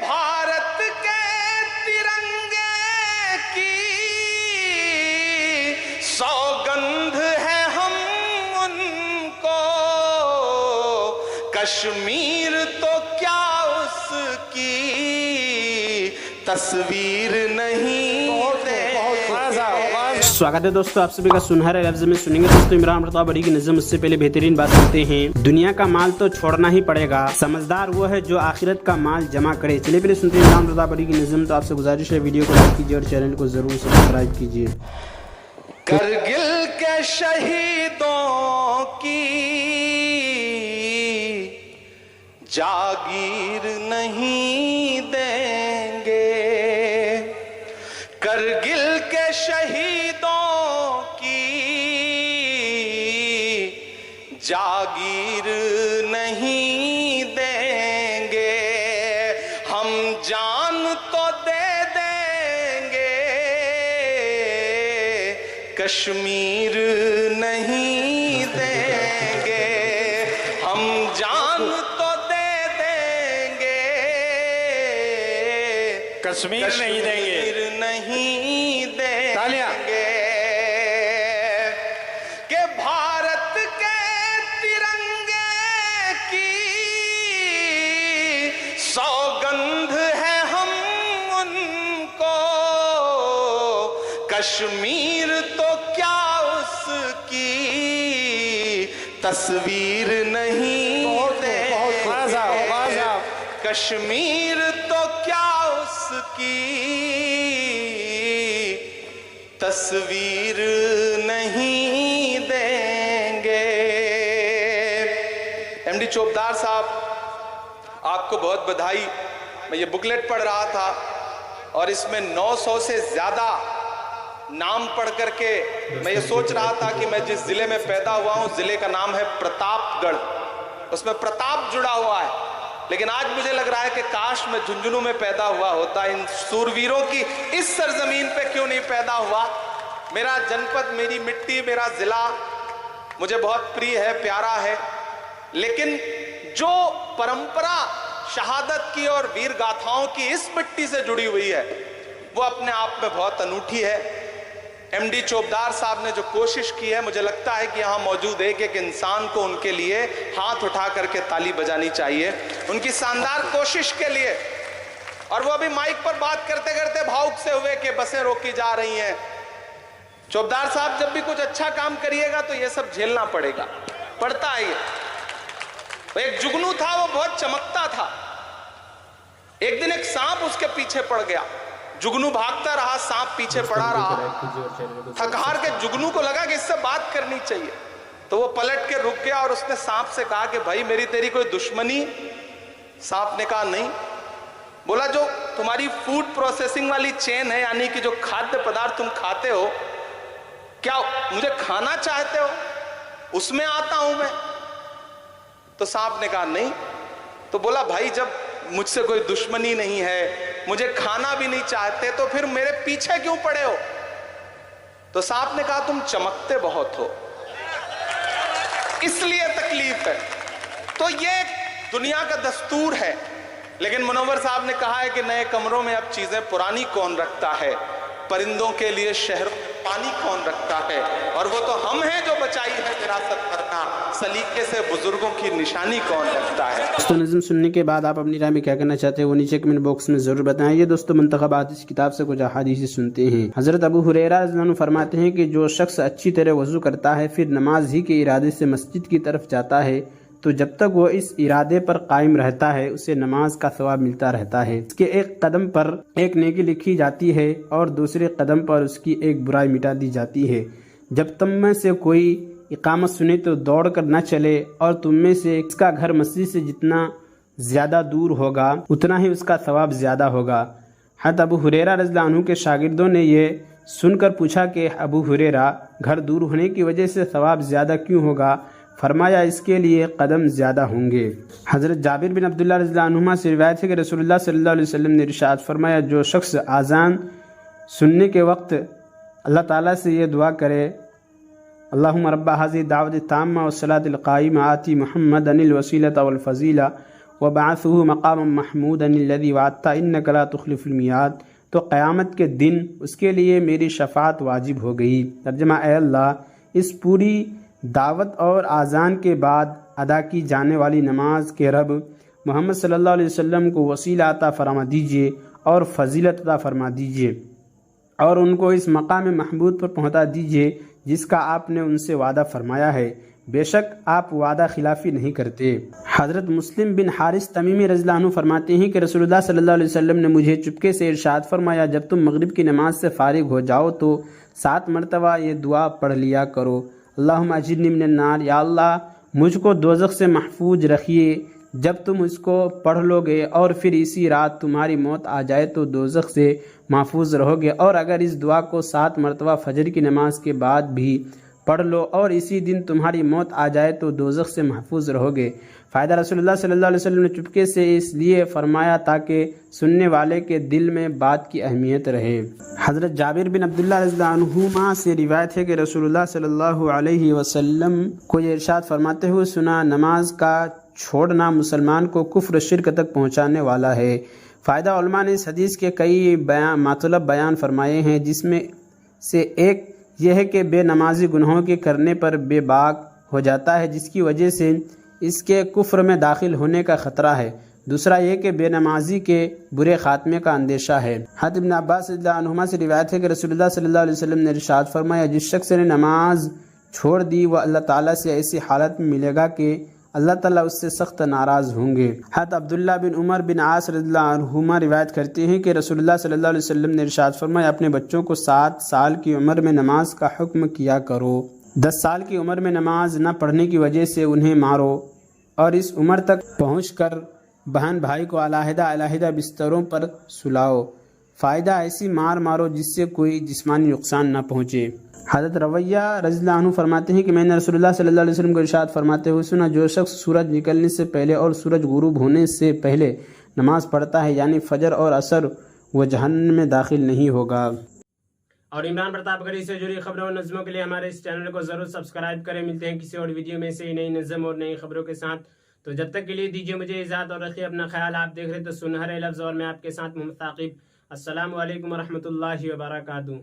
भारत के तिरंगे की सौगंध है हम उनको, कश्मीर तो क्या उसकी तस्वीर नहीं। स्वागत है दोस्तों, आप सभी का सुनहरे लफ्ज में सुनेंगे दोस्तों इमरान प्रताप बड़ी की नज़म। उससे पहले बेहतरीन बात करते हैं, दुनिया का माल तो छोड़ना ही पड़ेगा, समझदार वो है जो आखिरत का माल जमा करे। चलिए पहले सुनते हैं इमरान प्रताप बड़ी की नज़म। तो आपसे गुजारिश है वीडियो को लाइक कीजिए और चैनल को जरूर सब्सक्राइब कीजिए। करगिल के शहीदों की जागीर नहीं देंगे, करगिल के शहीदों की जागीर नहीं देंगे, हम जान तो दे देंगे, कश्मीर नहीं देंगे, हम जान तो दे देंगे, कश्मीर नहीं देंगे, नहीं देंगे। कि भारत के तिरंगे की सौगंध है हम उनको, कश्मीर तो क्या उसकी तस्वीर नहीं देंगे, कश्मीर तो क्या उसकी तस्वीर नहीं देंगे। एमडी चोपदार साहब, आपको बहुत बधाई। मैं ये बुकलेट पढ़ रहा था और इसमें 900 से ज्यादा नाम पढ़ करके मैं ये सोच रहा था कि मैं जिस जिले में पैदा हुआ हूं, जिले का नाम है प्रतापगढ़, उसमें प्रताप जुड़ा हुआ है। लेकिन आज मुझे लग रहा है कि काश मैं झुंझुनू में पैदा हुआ होता, इन सूरवीरों की इस सरजमीन पे क्यों नहीं पैदा हुआ। मेरा जनपद, मेरी मिट्टी, मेरा जिला मुझे बहुत प्रिय है, प्यारा है, लेकिन जो परंपरा शहादत की और वीर गाथाओं की इस मिट्टी से जुड़ी हुई है वो अपने आप में बहुत अनूठी है। एमडी चोपदार साहब ने जो कोशिश की है, मुझे लगता है कि यहाँ मौजूद एक एक इंसान को उनके लिए हाथ उठा करके ताली बजानी चाहिए, उनकी शानदार कोशिश के लिए। और वो अभी माइक पर बात करते करते भावुक से हुए कि बसें रोकी जा रही हैं। चोपदार साहब, जब भी कुछ अच्छा काम करिएगा तो ये सब झेलना पड़ेगा, पड़ता है ये। एक जुगनू था, वो बहुत चमकता था। एक दिन एक सांप उसके पीछे पड़ गया, जुगनू भागता रहा, सांप पीछे पड़ा रहा। थक हार के जुगनू को लगा कि इससे बात करनी चाहिए, तो वो पलट के रुक गया और उसने सांप से कहा कि भाई मेरी तेरी कोई दुश्मनी? सांप ने कहा नहीं। बोला जो तुम्हारी फूड प्रोसेसिंग वाली चेन है, यानी कि जो खाद्य पदार्थ तुम खाते हो, क्या मुझे खाना चाहते हो? उसमें आता हूं मैं। तो सांप ने कहा नहीं। तो बोला भाई जब मुझसे कोई दुश्मनी नहीं है, मुझे खाना भी नहीं चाहते, तो फिर मेरे पीछे क्यों पड़े हो? तो सांप ने कहा तुम चमकते बहुत हो, इसलिए तकलीफ है। तो ये दुनिया का दस्तूर है। लेकिन मुनव्वर साहब ने कहा है कि नए कमरों में अब चीजें पुरानी कौन रखता है, परिंदों के लिए शहरों में पानी कौन रखता है, और वो तो हम हैं जो बचाई है विरासत वरना सलीके से बुजुर्गों की निशानी कौन रखता है। दोस्तों नज़म सुनने के बाद आप अपनी राय में क्या कहना चाहते हैं वो नीचे कमेंट बॉक्स में जरूर बताएं। ये दोस्तों मुंतखबात इस किताब से कुछ अहादीस सुनते हैं। हजरत अबू हुरैरा रज़ियल्लाहु अन्हु फरमाते हैं कि जो शख्स अच्छी तरह वजू करता है फिर नमाज ही के इरादे से मस्जिद की तरफ जाता है, तो जब तक वो इस इरादे पर कायम रहता है उसे नमाज का सवाब मिलता रहता है। इसके एक कदम पर एक नेकी लिखी जाती है और दूसरे कदम पर उसकी एक बुराई मिटा दी जाती है। जब तुम में से कोई इकामत सुने तो दौड़ कर न चले, और तुम में से इसका घर मस्जिद से जितना ज्यादा दूर होगा उतना ही उसका सवाब ज्यादा होगा। हज़रत अबू हुरैरा रज़ियल्लाहु अन्हु के शागिर्दों ने ये सुनकर पूछा कि अबू हुरैरा, घर दूर होने की वजह से सवाब ज्यादा क्यों होगा? फरमाया इसके लिए कदम ज्यादा होंगे। हजरत जाबिर बिन अब्दुल्लाह रज़ियल्लाहु अन्हुमा से रिवायत है कि रसूलुल्लाह सल्लल्लाहु अलैहि वसल्लम ने इरशाद फरमाया, जो शख्स आज़ान सुनने के वक्त अल्लाह ताला से ये दुआ करे, अल्लाहुम्मा रब्बा हाज़िही दावत ताम्मा वस्सलातिल क़ाइमा आति मुहम्मदनिल वसीलता वल फ़ज़ीला वबाअसूहु मक़ामम महमूदन लज़ी वअदता इन्नका ला तुख़लिफ़ुल मियाद, तो क़यामत के दिन उसके लिए मेरी शफ़ाअत वाजिब हो गई। तर्जमा, ऐ अल्लाह, इस पूरी दावत और आज़ान के बाद अदा की जाने वाली नमाज के रब मोहम्मद सल्लल्लाहु अलैहि वसल्लम को वसीला अता फरमा दीजिए और फजीलत अता फरमा दीजिए और उनको इस मकाम महमूद पर पहुंचा दीजिए जिसका आपने उनसे वादा फरमाया है। बेशक आप वादा खिलाफ़ी नहीं करते। हज़रत मुस्लिम बिन हारिस तमीमी रज़ियल्लाहु अन्हु फरमाते हैं कि रसूलुल्लाह सल्लल्लाहु अलैहि वसल्लम ने मुझे चुपके से इरशाद फरमाया, जब तुम मगरिब की नमाज से फारिग हो जाओ तो 7 मरतबा ये दुआ पढ़ लिया करो, अल्लाहुम्मा अजिरनी मिनन नार, या अल्लाह मुझको दोज़ख से महफूज रखिए। जब तुम इसको पढ़ लोगे और फिर इसी रात तुम्हारी मौत आ जाए तो दोज़ख से महफूज रहोगे। और अगर इस दुआ को 7 मरतबा फजर की नमाज के बाद भी पढ़ लो और इसी दिन तुम्हारी मौत आ जाए तो दोज़ख से महफूज रहोगे। फ़ायदा, रसूलुल्लाह सल्लल्लाहु अलैहि वसल्लम ने चुपके से इसलिए फरमाया ताकि सुनने वाले के दिल में बात की अहमियत रहे। हज़रत जाबिर बिन अब्दुल्लाह रज़ियल्लाहु अन्हुमा से रिवायत है कि रसूलुल्लाह सल्लल्लाहु अलैहि वसल्लम को ये इरशाद फरमाते हुए सुना, नमाज का छोड़ना मुसलमान को कुफ्र शिर्क तक पहुँचाने वाला है। फ़ायदा, उलमा ने इस हदीस के कई मतलब बयान फरमाए हैं, जिसमें से एक यह है कि बेनमाजी गुनाहों के करने पर बेबाक हो जाता है, जिसकी वजह से इसके कुफ्र में दाखिल होने का ख़तरा है। दूसरा यह कि बेनमाजी के बुरे ख़ात्मे का अंदेशा है। हज़रत इब्न अब्बास रज़ियल्लाहु अन्हुमा से रिवायत है कि रसूलुल्लाह सल्लल्लाहु अलैहि वसल्लम ने इरशाद फरमाया, जिस शख्स ने नमाज छोड़ दी वह अल्लाह ताला से ऐसी हालत में मिलेगा कि अल्लाह ताला उससे सख्त नाराज़ होंगे। हज़रत अब्दुल्लाह बिन उमर बिन आस रज़ियल्लाहु अन्हुमा रिवायत करते हैं कि रसूलुल्लाह सल्लल्लाहु अलैहि वसल्लम ने इरशाद फरमाया, अपने बच्चों को 7 साल की उम्र में नमाज का हुक्म किया करो। 10 साल की उम्र में नमाज न पढ़ने की वजह से उन्हें मारो और इस उम्र तक पहुँचकर बहन भाई को अलहदा बिस्तरों पर सुलाओ। फ़ायदा, ऐसी मार मारो जिससे कोई जिस्मानी नुकसान न पहुँचे। हज़रत रवैया रज़ियल्लाहु अन्हु फरमाते हैं कि मैंने रसूलुल्लाह सल्लल्लाहु अलैहि वसल्लम को इरशाद फरमाते हुए सुना, जो शख्स सूरज निकलने से पहले और सूरज गुरूब होने से पहले नमाज पढ़ता है, यानी फजर और असर, वह जहन्नम में दाखिल नहीं होगा। और इमरान प्रतापगढ़ी से जुड़ी खबरों और नज़मों के लिए हमारे इस चैनल को ज़रूर सब्सक्राइब करें। मिलते हैं किसी और वीडियो में से नई नज़म और नई खबरों के साथ। तो जब तक के लिए दीजिए मुझे इजाज़त और रखिए अपना ख्याल। आप देख रहे तो सुनहरे लफ्ज़ और मैं आपके साथ मोहम्मद ताक़िब। अस्सलामु अलैकुम व रहमतुल्लाहि व बरकातुहू।